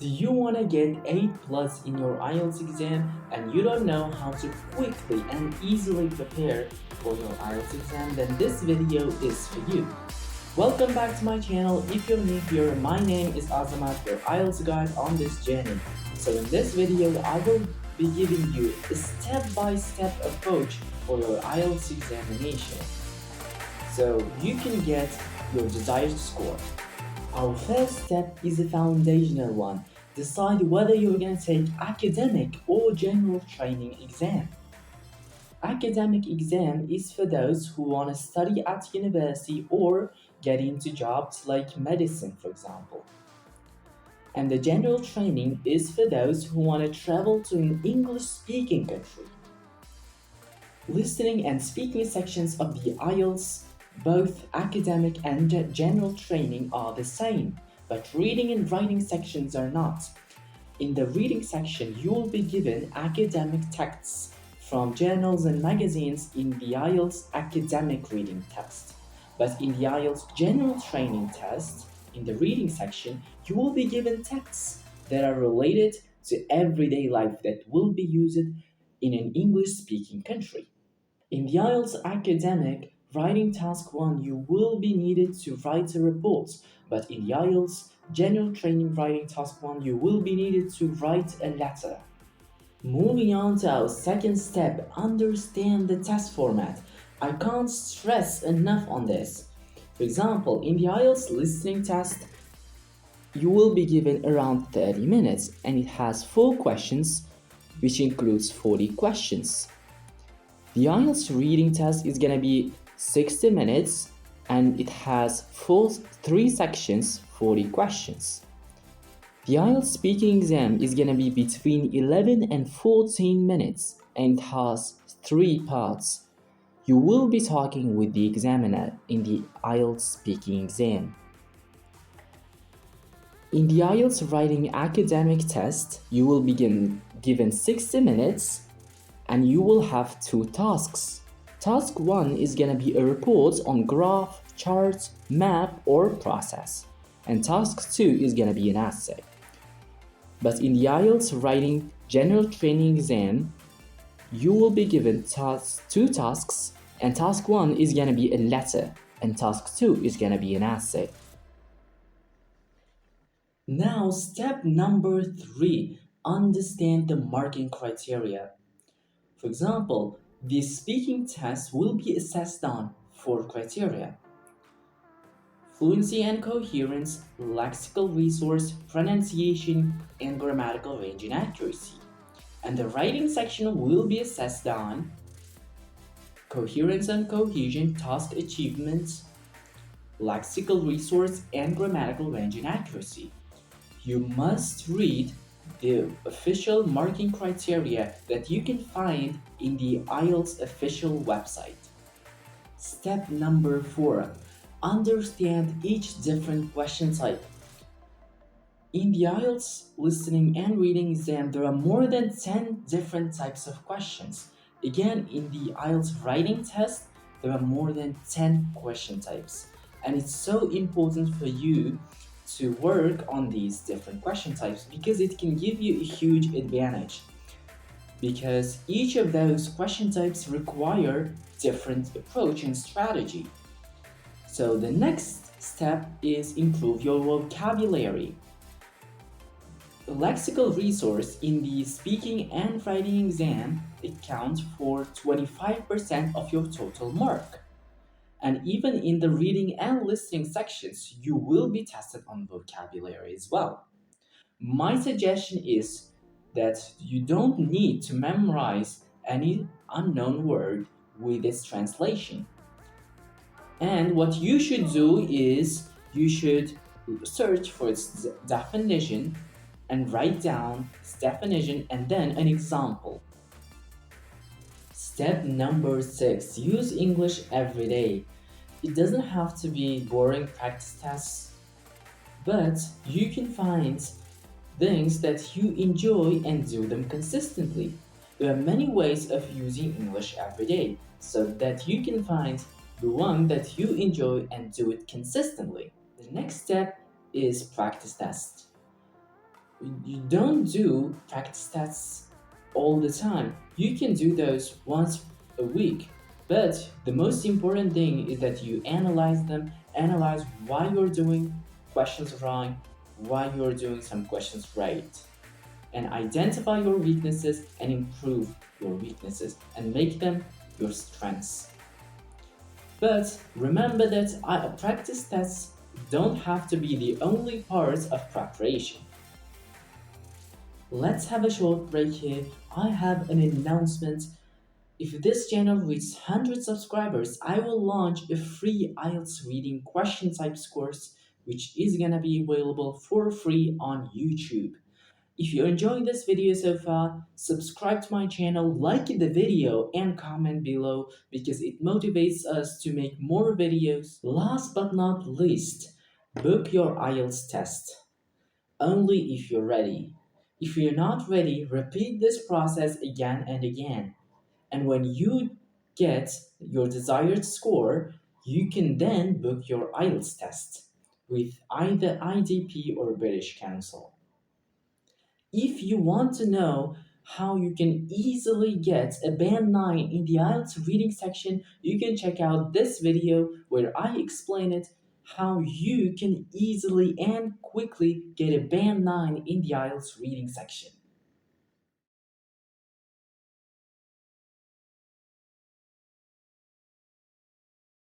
Do you want to get 8 plus in your IELTS exam and you don't know how to quickly and easily prepare for your IELTS exam? Then this video is for you. Welcome back to my channel. If you're new here, my name is Azamat, your IELTS guide on this journey. So in this video, I will be giving you a step-by-step approach for your IELTS examination so you can get your desired score. Our first step is a foundational one. Decide whether you're going to take academic or general training exam. Academic exam is for those who want to study at university or get into jobs like medicine, for example. And the general training is for those who want to travel to an English-speaking country. Listening and speaking sections of the IELTS, both academic and general training, are the same, but reading and writing sections are not. In the reading section, you will be given academic texts from journals and magazines in the IELTS academic reading test. But in the IELTS general training test, in the reading section, you will be given texts that are related to everyday life that will be used in an English-speaking country. In the IELTS academic writing task 1, you will be needed to write a report, but in the IELTS general training writing task 1, you will be needed to write a letter. Moving on to our second step, understand the test format. I can't stress enough on this. For example, in the IELTS listening test, you will be given around 30 minutes and it has 4 questions, which includes 40 questions. The IELTS reading test is gonna be 60 minutes and it has 3 sections, 40 questions. The IELTS speaking exam is gonna be between 11 and 14 minutes and it has 3 parts. You will be talking with the examiner in the IELTS speaking exam. In the IELTS writing academic test, you will be given 60 minutes and you will have 2 tasks. Task 1 is gonna be a report on graph, chart, map, or process. And task 2 is gonna be an essay. But in the IELTS writing general training exam, you will be given 2 tasks, and task 1 is gonna be a letter, and task 2 is gonna be an essay. Now, step number 3, understand the marking criteria. For example, the speaking test will be assessed on 4 criteria: fluency and coherence, lexical resource, pronunciation, and grammatical range and accuracy. And the writing section will be assessed on coherence and cohesion, task achievements, lexical resource, and grammatical range and accuracy. You must read the official marking criteria that you can find in the IELTS official website. Step number 4. Understand each different question type. In the IELTS listening and reading exam, there are more than 10 different types of questions. Again, in the IELTS writing test, there are more than 10 question types. And it's so important for you to work on these different question types because it can give you a huge advantage. Because each of those question types require different approach and strategy. So the next step is improve your vocabulary. The lexical resource in the speaking and writing exam accounts for 25% of your total mark. And even in the reading and listening sections, you will be tested on vocabulary as well. My suggestion is that you don't need to memorize any unknown word with its translation. And what you should do is you should search for its definition and write down its definition and then an example. Step number 6, use English every day. It doesn't have to be boring practice tests, but you can find things that you enjoy and do them consistently. There are many ways of using English every day so that you can find the one that you enjoy and do it consistently. The next step is practice test. You don't do practice tests all the time. You can do those once a week. But the most important thing is that you analyze them, analyze why you're doing questions wrong, why you're doing some questions right, and identify your weaknesses and improve your weaknesses and make them your strengths. But remember that practice tests don't have to be the only part of preparation. Let's have a short break here. I have an announcement. If this channel reaches 100 subscribers, I will launch a free IELTS reading question types course, which is gonna be available for free on YouTube. If you're enjoying this video so far, subscribe to my channel, like the video, and comment below because it motivates us to make more videos. Last but not least, book your IELTS test only if you're ready. If you're not ready, repeat this process again and again. And when you get your desired score, you can then book your IELTS test with either IDP or British Council. If you want to know how you can easily get a band 9 in the IELTS reading section, you can check out this video where I explain it how you can easily and quickly get a band 9 in the IELTS reading section.